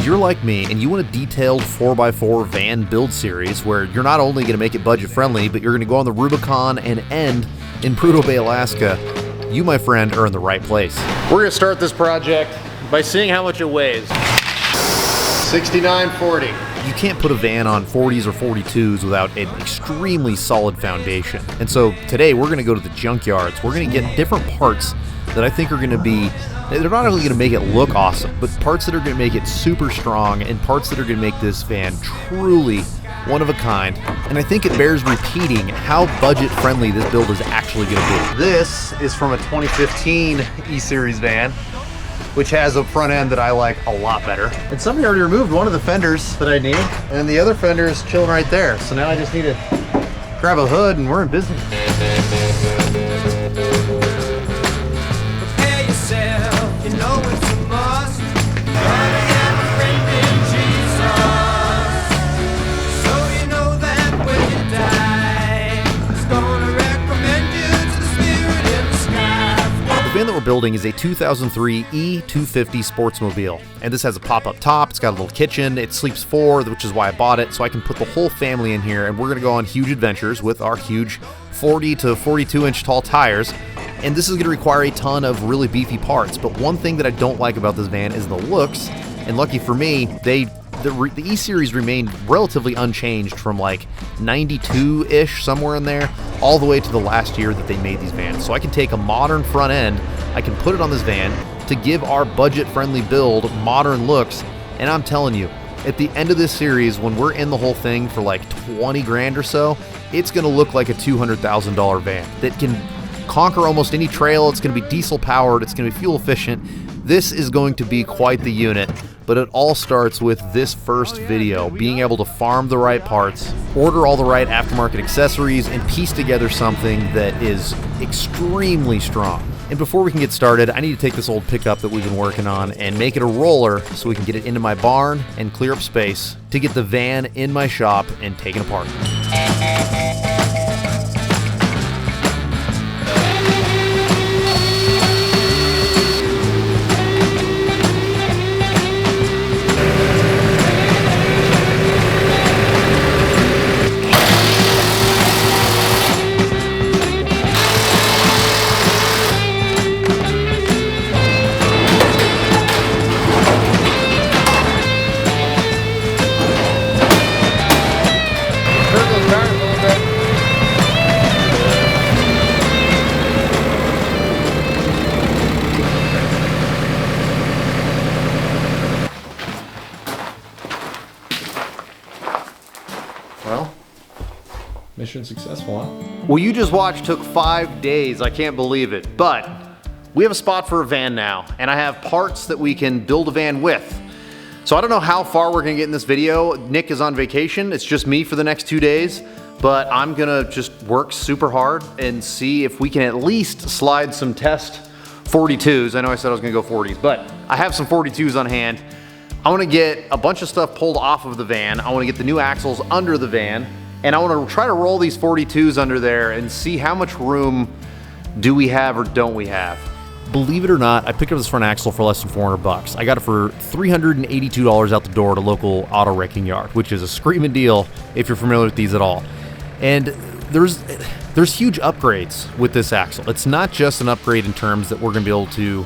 you're like me and you want a detailed 4x4 van build series where you're not only going to make it budget friendly, but you're going to go on the Rubicon and end in Prudhoe Bay, Alaska, you, my friend, are in the right place. We're going to start this project by seeing how much it weighs. 6940. You can't put a van on 40s or 42s without an extremely solid foundation. And so today we're going to go to the junkyards. We're going to get different parts that I think are going to be, they're not only going to make it look awesome, but parts that are going to make it super strong and parts that are going to make this van truly one of a kind. And I think it bears repeating how budget friendly this build is actually going to be. This is from a 2015 E-Series van, which has a front end that I like a lot better. And somebody already removed one of the fenders that I need, and the other fender is chilling right there. So now I just need to grab a hood and we're in business. Prepare yourself, you know it's a must. Gotta have a friend in Jesus. So you know that when you die, He's gonna recommend you to the spirit in the sky. The van that we're building is a 2003 E250 Sportsmobile, and this has a pop-up top. It's got a little kitchen. It sleeps 4, which is why I bought it, so I can put the whole family in here, and we're going to go on huge adventures with our huge 40 to 42-inch tall tires, and this is going to require a ton of really beefy parts. But one thing that I don't like about this van is the looks, and lucky for me, the E-Series remained relatively unchanged from like 92-ish, somewhere in there, all the way to the last year that they made these vans. So I can take a modern front end, I can put it on this van to give our budget-friendly build modern looks, and I'm telling you, at the end of this series, when we're in the whole thing for like 20 grand or so, it's gonna look like a $200,000 van that can conquer almost any trail. It's gonna be diesel-powered, it's gonna be fuel-efficient. This is going to be quite the unit, but it all starts with this first video, being able to farm the right parts, order all the right aftermarket accessories, and piece together something that is extremely strong. And before we can get started, I need to take this old pickup that we've been working on and make it a roller so we can get it into my barn and clear up space to get the van in my shop and taken apart. Well, mission successful, huh? Well, you just watched took 5 days. I can't believe it. But we have a spot for a van now, and I have parts that we can build a van with. So I don't know how far we're gonna get in this video. Nick is on vacation. It's just me for the next 2 days, but I'm gonna just work super hard and see if we can at least slide some test 42s. I know I said I was gonna go 40s, but I have some 42s on hand. I want to get a bunch of stuff pulled off of the van. I want to get the new axles under the van, and I want to try to roll these 42s under there and see how much room do we have or don't we have. Believe it or not, I picked up this front axle for less than 400 bucks. I got it for $382 out the door at a local auto wrecking yard, which is a screaming deal if you're familiar with these at all. And there's huge upgrades with this axle. It's not just an upgrade in terms that we're going to be able to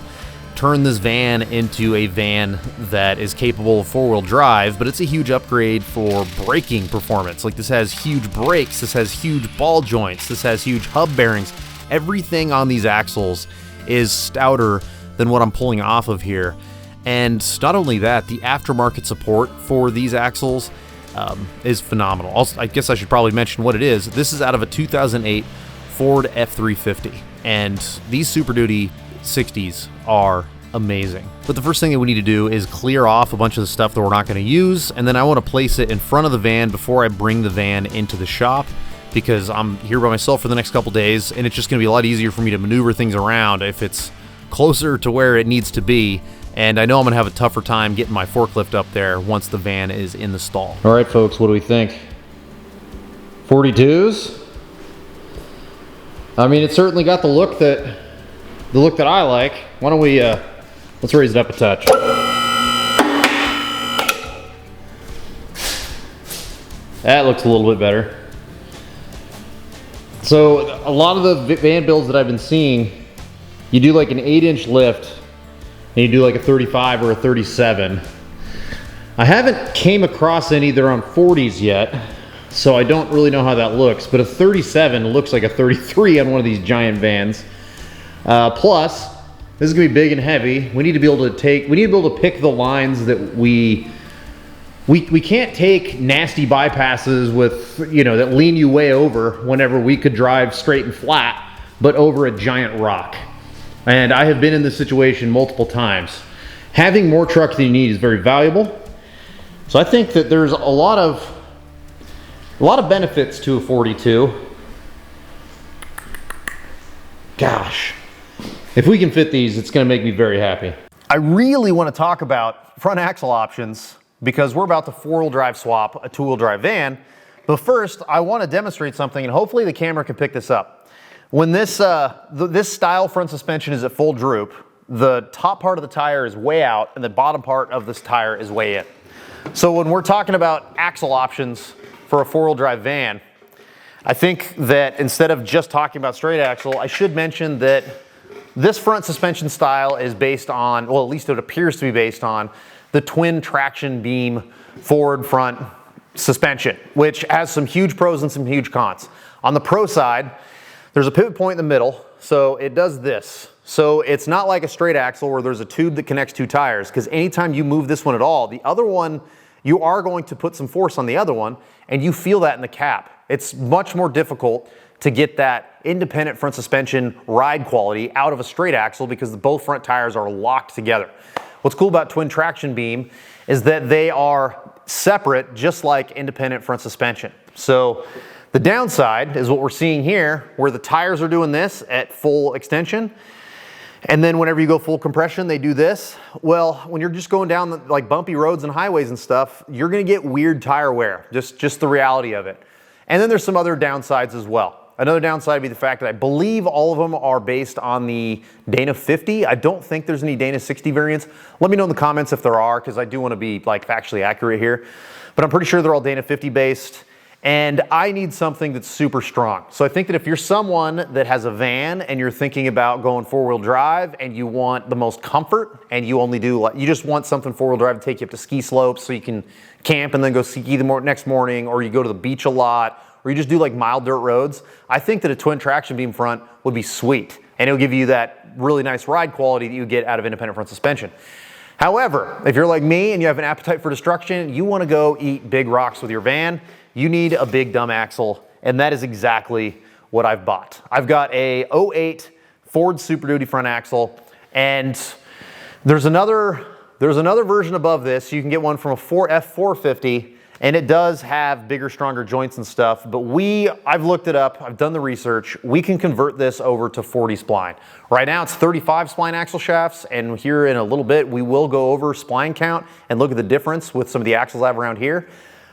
turn this van into a van that is capable of 4-wheel drive, but it's a huge upgrade for braking performance. Like, this has huge brakes, this has huge ball joints, this has huge hub bearings. Everything on these axles is stouter than what I'm pulling off of here. And not only that, the aftermarket support for these axles is phenomenal. Also, I guess I should probably mention what it is. This is out of a 2008 Ford F350, and these Super Duty 60s are amazing. But the first thing that we need to do is clear off a bunch of the stuff that we're not going to use, and then I want to place it in front of the van before I bring the van into the shop, because I'm here by myself for the next couple days, and it's just going to be a lot easier for me to maneuver things around if it's closer to where it needs to be. And I know I'm going to have a tougher time getting my forklift up there once the van is in the stall. All right, folks, what do we think? 42s? I mean, it certainly got the look that I like. Why don't we let's raise it up a touch. That looks a little bit better. So a lot of the van builds that I've been seeing, you do like an 8-inch lift and you do like a 35 or a 37. I haven't came across any that are on 40s yet, so I don't really know how that looks, but a 37 looks like a 33 on one of these giant vans. Plus, this is gonna be big and heavy. We need to be able to pick the lines that we can't take nasty bypasses with, you know, that lean you way over whenever we could drive straight and flat, but over a giant rock. And I have been in this situation multiple times. Having more truck than you need is very valuable. So I think that there's a lot of benefits to a 42. Gosh, if we can fit these, it's gonna make me very happy. I really wanna talk about front axle options because we're about to 4-wheel drive swap a 2-wheel drive van. But first, I wanna demonstrate something, and hopefully the camera can pick this up. When this style front suspension is at full droop, the top part of the tire is way out and the bottom part of this tire is way in. So when we're talking about axle options for a 4-wheel drive van, I think that instead of just talking about straight axle, I should mention that this front suspension style is based on, well, at least it appears to be based on, the twin traction beam forward front suspension, which has some huge pros and some huge cons. On the pro side, there's a pivot point in the middle, so it does this. So it's not like a straight axle where there's a tube that connects 2 tires, because anytime you move this one at all, the other one, you are going to put some force on the other one, and you feel that in the cap. It's much more difficult to get that independent front suspension ride quality out of a straight axle because both front tires are locked together. What's cool about twin traction beam is that they are separate, just like independent front suspension. So the downside is what we're seeing here, where the tires are doing this at full extension, and then whenever you go full compression, they do this. Well, when you're just going down like bumpy roads and highways and stuff, you're gonna get weird tire wear, just the reality of it. And then there's some other downsides as well. Another downside would be the fact that I believe all of them are based on the Dana 50. I don't think there's any Dana 60 variants. Let me know in the comments if there are, because I do want to be like factually accurate here. But I'm pretty sure they're all Dana 50 based. And I need something that's super strong. So I think that if you're someone that has a van and you're thinking about going 4-wheel drive and you want the most comfort and you only do, you just want something 4-wheel drive to take you up to ski slopes so you can camp and then go ski the next morning, or you go to the beach a lot, or you just do like mild dirt roads, I think that a twin traction beam front would be sweet. And it'll give you that really nice ride quality that you get out of independent front suspension. However, if you're like me and you have an appetite for destruction, you wanna go eat big rocks with your van, you need a big dumb axle, and that is exactly what I've bought. I've got a 08 Ford Super Duty front axle, and there's another version above this. You can get one from a F450, and it does have bigger, stronger joints and stuff, but I've looked it up, I've done the research, we can convert this over to 40 spline. Right now it's 35 spline axle shafts, and here in a little bit we will go over spline count and look at the difference with some of the axles I have around here.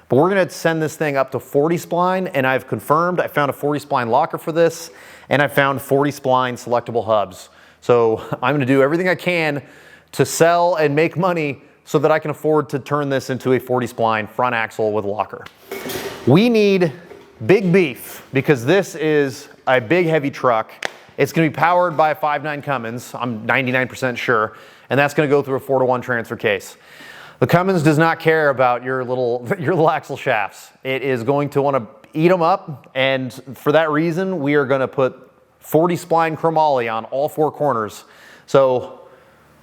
But we're gonna send this thing up to 40 spline, and I've confirmed, I found a 40 spline locker for this, and I found 40 spline selectable hubs. So I'm gonna do everything I can to sell and make money so that I can afford to turn this into a 40 spline front axle with locker. We need big beef because this is a big heavy truck. It's gonna be powered by a 5.9 Cummins, I'm 99% sure, and that's gonna go through a 4-to-1 transfer case. The Cummins does not care about your little axle shafts. It is going to wanna eat them up, and for that reason, we are gonna put 40 spline chromoly on all 4 corners. So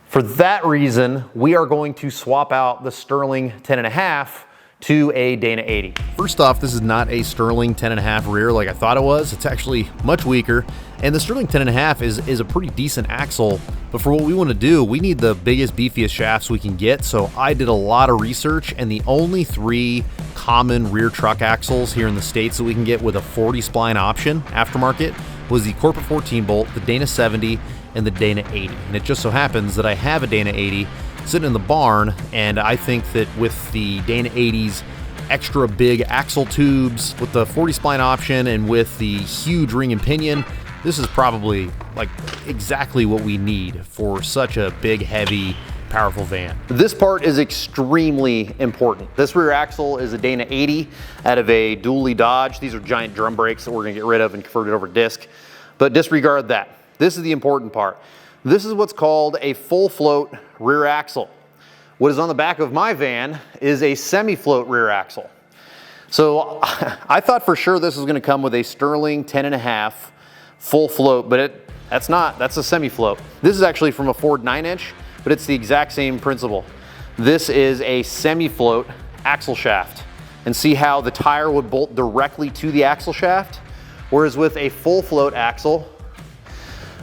for that reason, we are going to swap out the Sterling 10.5 to a Dana 80. First off, this is not a Sterling 10.5 rear like I thought it was. It's actually much weaker, and the Sterling 10.5 is a pretty decent axle, but for what we want to do, we need the biggest, beefiest shafts we can get. So I did a lot of research, and the only 3 common rear truck axles here in the States that we can get with a 40 spline option aftermarket was the Corporate 14 bolt, the Dana 70, and the Dana 80. And it just so happens that I have a Dana 80 sitting in the barn, and I think that with the Dana 80's extra big axle tubes, with the 40 spline option, and with the huge ring and pinion, this is probably like exactly what we need for such a big, heavy powerful van. This part is extremely important. This rear axle is a Dana 80 out of a dually Dodge. These are giant drum brakes that we're gonna get rid of and convert it over to disc, but disregard that. This is the important part. This is what's called a full float rear axle. What is on the back of my van is a semi-float rear axle. So I thought for sure this was gonna come with a Sterling 10.5 full float, but that's not, that's a semi-float. This is actually from a Ford 9-inch, but it's the exact same principle. This is a semi-float axle shaft. And see how the tire would bolt directly to the axle shaft? Whereas with a full float axle,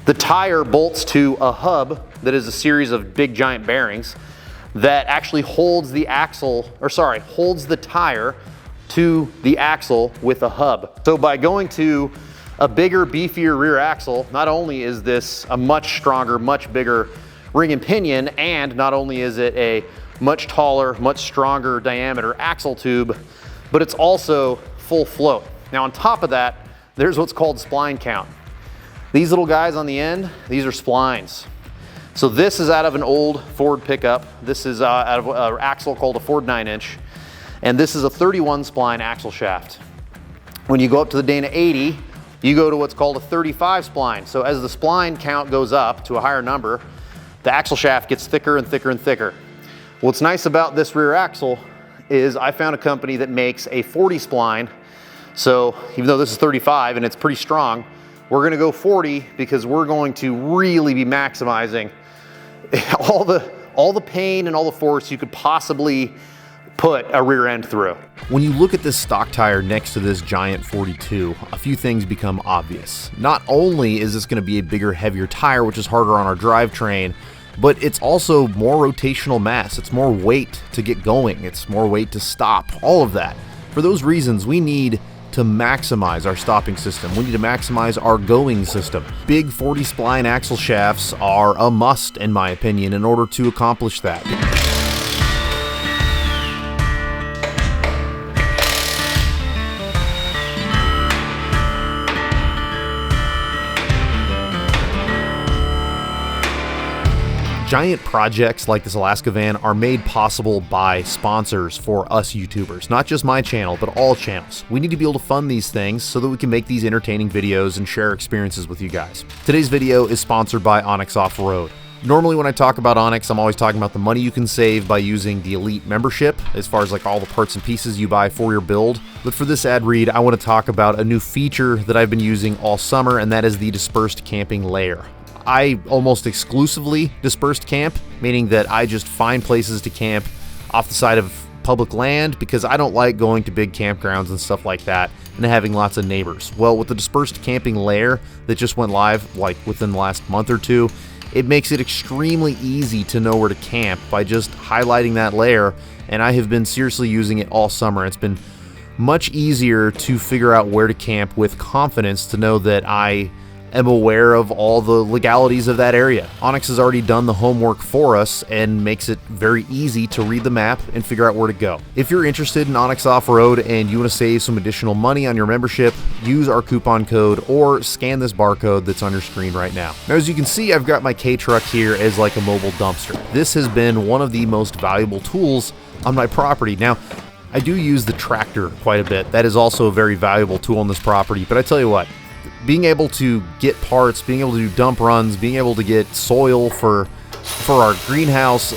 the tire bolts to a hub that is a series of big giant bearings that actually holds the axle, or sorry, holds the tire to the axle with a hub. So by going to a bigger, beefier rear axle, not only is this a much stronger, much bigger ring and pinion, and not only is it a much taller, much stronger diameter axle tube, but it's also full float. Now on top of that, there's what's called spline count. These little guys on the end, these are splines. So this is out of an old Ford pickup. This is out of an axle called a Ford 9-inch. And this is a 31 spline axle shaft. When you go up to the Dana 80, you go to what's called a 35 spline. So as the spline count goes up to a higher number, the axle shaft gets thicker and thicker and thicker. What's nice about this rear axle is I found a company that makes a 40 spline. So even though this is 35 and it's pretty strong, we're gonna go 40 because we're going to really be maximizing all the pain and all the force you could possibly put a rear end through. When you look at this stock tire next to this giant 42, a few things become obvious. Not only is this gonna be a bigger, heavier tire, which is harder on our drivetrain, but it's also more rotational mass. It's more weight to get going. It's more weight to stop, all of that. For those reasons, we need to maximize our stopping system. We need to maximize our going system. Big 40 spline axle shafts are a must, in my opinion, in order to accomplish that. Giant projects like this Alaska van are made possible by sponsors for us YouTubers, not just my channel, but all channels. We need to be able to fund these things so that we can make these entertaining videos and share experiences with you guys. Today's video is sponsored by Onyx Off-Road. Normally when I talk about Onyx, I'm always talking about the money you can save by using the Elite membership, as far as like all the parts and pieces you buy for your build. But for this ad read, I want to talk about a new feature that I've been using all summer, and that is the dispersed camping layer. I almost exclusively dispersed camp, meaning that I just find places to camp off the side of public land because I don't like going to big campgrounds and stuff like that and having lots of neighbors. Well, with the dispersed camping layer that just went live like within the last month or two, it makes it extremely easy to know where to camp by just highlighting that layer, and I have been seriously using it all summer. It's been much easier to figure out where to camp with confidence, to know that I am aware of all the legalities of that area. Onyx has already done the homework for us and makes it very easy to read the map and figure out where to go. If you're interested in Onyx Off-Road and you want to save some additional money on your membership, use our coupon code or scan this barcode that's on your screen right now. Now, as you can see, I've got my K-Truck here as like a mobile dumpster. This has been one of the most valuable tools on my property. Now, I do use the tractor quite a bit. That is also a very valuable tool on this property, but I tell you what, being able to get parts, being able to do dump runs, being able to get soil for our greenhouse,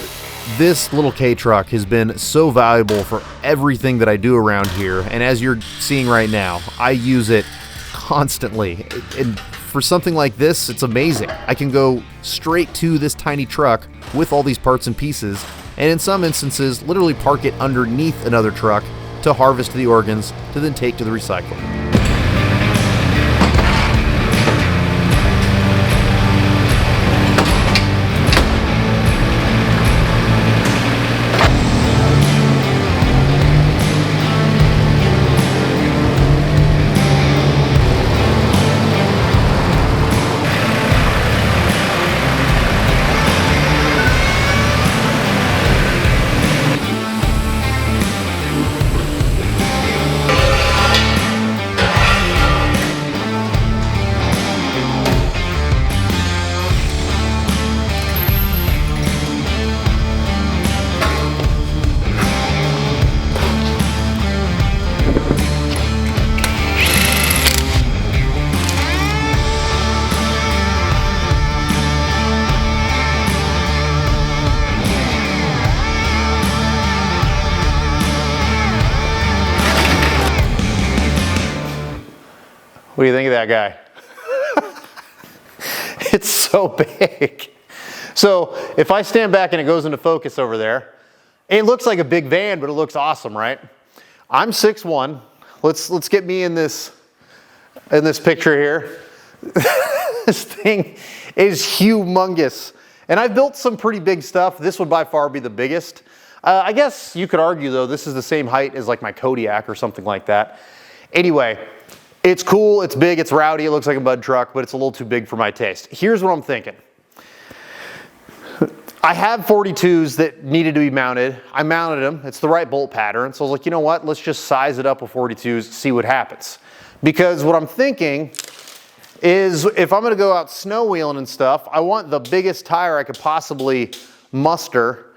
this little K-Truck has been so valuable for everything that I do around here. And as you're seeing right now, I use it constantly. And for something like this, it's amazing. I can go straight to this tiny truck with all these parts and pieces, and in some instances, literally park it underneath another truck to harvest the organs to then take to the recycler. What do you think of that guy? It's so big. So if I stand back and it goes into focus over there, it looks like a big van, but it looks awesome, right? I'm 6'1". Let's get me in this picture here. This thing is humongous. And I've built some pretty big stuff. This would by far be the biggest. I guess you could argue though, this is the same height as like my Kodiak or something like that. Anyway, it's cool, it's big, it's rowdy, it looks like a mud truck, but it's a little too big for my taste. Here's what I'm thinking. I have 42s that needed to be mounted. I mounted them, it's the right bolt pattern. So I was like, you know what, let's just size it up with 42s, see what happens. Because what I'm thinking is if I'm gonna go out snow wheeling and stuff, I want the biggest tire I could possibly muster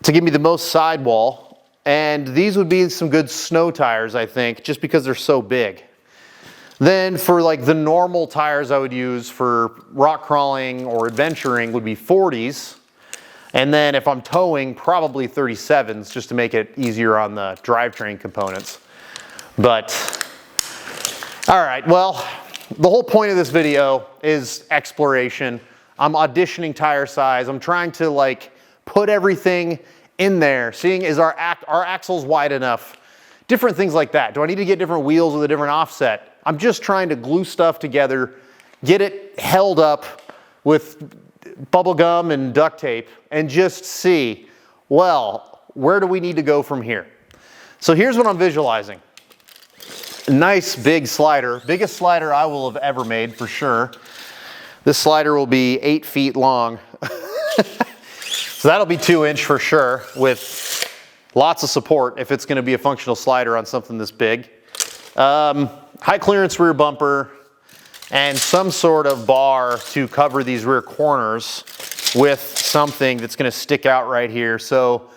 to give me the most sidewall. And these would be some good snow tires, I think, just because they're so big. Then for like the normal tires I would use for rock crawling or adventuring would be 40s. And then if I'm towing, probably 37s just to make it easier on the drivetrain components. But, all right, well, the whole point of this video is exploration. I'm auditioning tire size. I'm trying to like put everything in there, seeing is our axle's wide enough, different things like that. Do I need to get different wheels with a different offset? I'm just trying to glue stuff together, get it held up with bubble gum and duct tape and just see, well, where do we need to go from here? So here's what I'm visualizing. Nice big slider, biggest slider I will have ever made for sure. This slider will be 8 feet long. So that'll be 2-inch for sure with lots of support if it's gonna be a functional slider on something this big. High clearance rear bumper and some sort of bar to cover these rear corners with something that's gonna stick out right here. So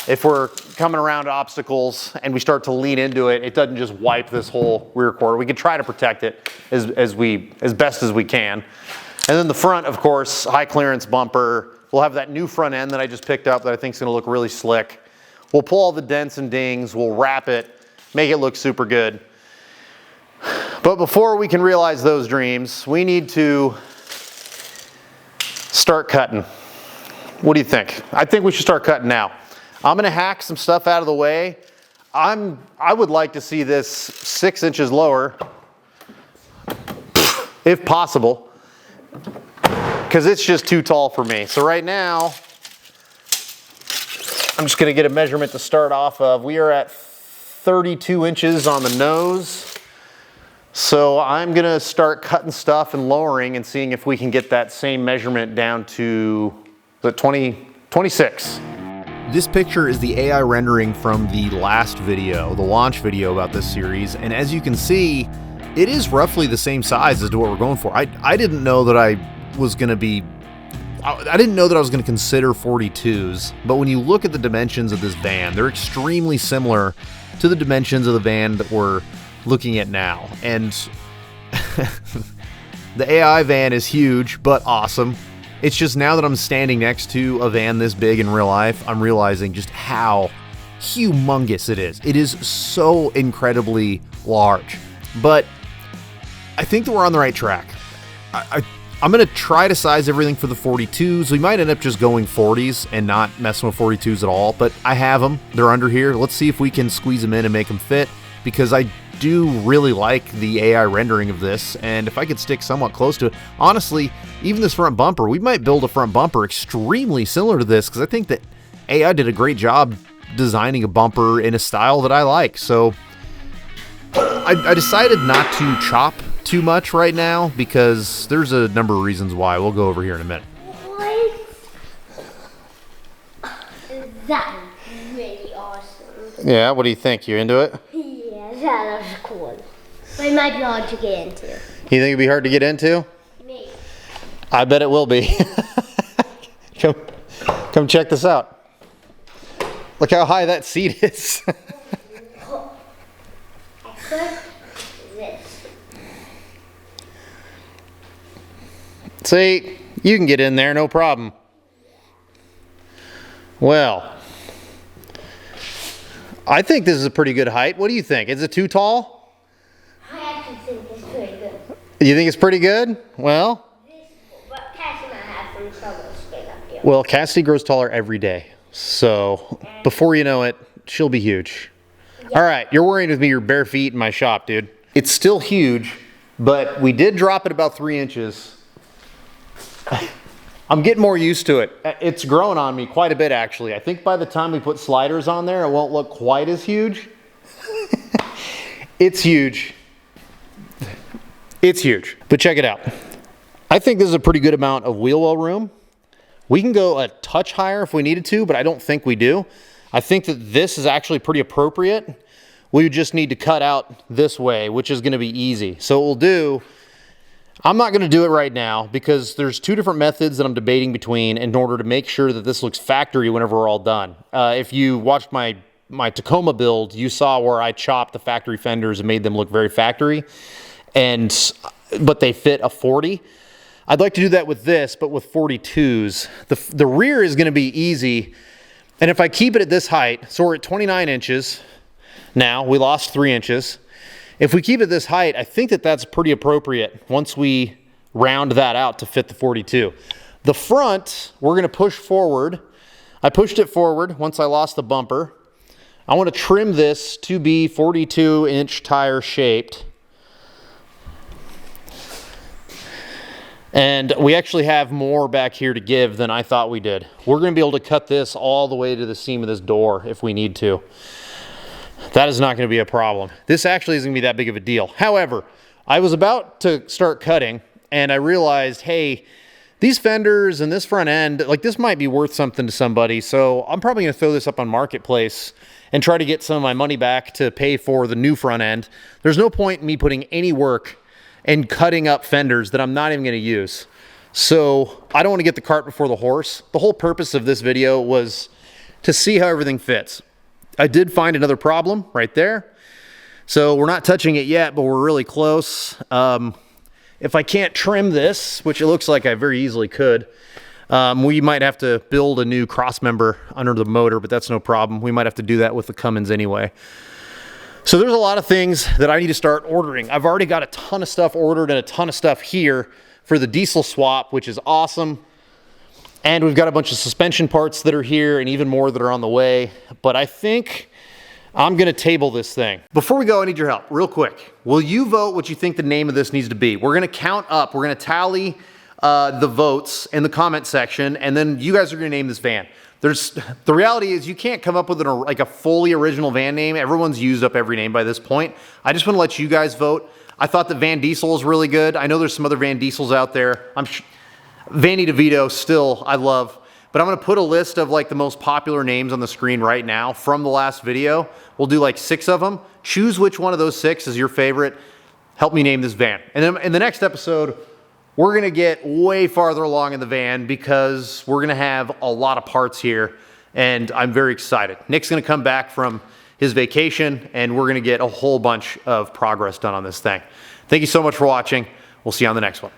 if we're coming around obstacles and we start to lean into it, it doesn't just wipe this whole rear quarter. We can try to protect it as best as we can. And then the front, of course, high clearance bumper. We'll have that new front end that I just picked up that I think is gonna look really slick. We'll pull all the dents and dings, we'll wrap it, make it look super good. But before we can realize those dreams, we need to start cutting. What do you think? I think we should start cutting now. I'm gonna hack some stuff out of the way. I would like to see this 6 inches lower, if possible, because it's just too tall for me. So right now, I'm just gonna get a measurement to start off of. We are at 32 inches on the nose. So I'm gonna start cutting stuff and lowering and seeing if we can get that same measurement down to the 26. This picture is the AI rendering from the last video, the launch video about this series, and as you can see, it is roughly the same size as to what we're going for. I didn't know that I was gonna consider 42s, but when you look at the dimensions of this van, they're extremely similar to the dimensions of the van that we're looking at now. And the AI van is huge, but awesome. It's just now that I'm standing next to a van this big in real life, I'm realizing just how humongous it is. It is so incredibly large, but I think that we're on the right track. I'm going to try to size everything for the 42s. We might end up just going 40s and not messing with 42s at all, but I have them. They're under here. Let's see if we can squeeze them in and make them fit, because I do really like the AI rendering of this, and if I could stick somewhat close to it, honestly, even this front bumper, we might build a front bumper extremely similar to this, because I think that AI did a great job designing a bumper in a style that I like. So I decided not to chop too much right now because there's a number of reasons why. We'll go over here in a minute. What? That was really awesome. Yeah, what do you think? You into it? Yeah, that was cool. But it might be hard to get into. You think it'd be hard to get into? Me. I bet it will be. Come check this out. Look how high that seat is. This. See, you can get in there, no problem. Well, I think this is a pretty good height. What do you think? Is it too tall? I actually think it's pretty good. You think it's pretty good? Well, But Cassie might have some trouble staying up here. well, Cassidy grows taller every day. So before you know it, she'll be huge. All right, you're worrying with me your bare feet in my shop, dude. It's still huge, but we did drop it about 3 inches. I'm getting more used to it. It's grown on me quite a bit, actually. I think by the time we put sliders on there, it won't look quite as huge. It's huge. It's huge. But check it out. I think this is a pretty good amount of wheel well room. We can go a touch higher if we needed to, but I don't think we do. I think that this is actually pretty appropriate. We just need to cut out this way, which is going to be easy. So what we'll do, I'm not going to do it right now because there's 2 different methods that I'm debating between in order to make sure that this looks factory whenever we're all done. If you watched my Tacoma build, you saw where I chopped the factory fenders and made them look very factory, but they fit a 40. I'd like to do that with this, but with 42s. The rear is going to be easy, and if I keep it at this height, so we're at 29 inches now, we lost 3 inches. If we keep it this height, I think that that's pretty appropriate once we round that out to fit the 42. The front, we're going to push forward. I pushed it forward once I lost the bumper. I want to trim this to be 42-inch tire shaped. And we actually have more back here to give than I thought we did. We're going to be able to cut this all the way to the seam of this door if we need to. That is not going to be a problem. This actually isn't going to be that big of a deal. However, I was about to start cutting and I realized, hey, these fenders and this front end, like this might be worth something to somebody. So I'm probably going to throw this up on Marketplace and try to get some of my money back to pay for the new front end. There's no point in me putting any work and cutting up fenders that I'm not even going to use. So I don't want to get the cart before the horse. The whole purpose of this video was to see how everything fits. I did find another problem right there. So we're not touching it yet, but we're really close. If I can't trim this, which it looks like I very easily could, we might have to build a new cross member under the motor, but that's no problem. We might have to do that with the Cummins anyway. So there's a lot of things that I need to start ordering. I've already got a ton of stuff ordered and a ton of stuff here for the diesel swap, which is awesome. And we've got a bunch of suspension parts that are here and even more that are on the way. But I think I'm going to table this thing. Before we go, I need your help real quick. Will you vote what you think the name of this needs to be? We're going to count up. We're going to tally the votes in the comment section, and then you guys are going to name this van. The reality is you can't come up with a fully original van name. Everyone's used up every name by this point. I just want to let you guys vote. I thought that Van Diesel is really good. I know there's some other Van Diesels out there. Vanny DeVito still I love, but I'm going to put a list of like the most popular names on the screen right now from the last video. We'll do like 6 of them. Choose which one of those 6 is your favorite. Help me name this van. And then in the next episode, we're going to get way farther along in the van because we're going to have a lot of parts here, and I'm very excited. Nick's going to come back from his vacation, and we're going to get a whole bunch of progress done on this thing. Thank you so much for watching. We'll see you on the next one.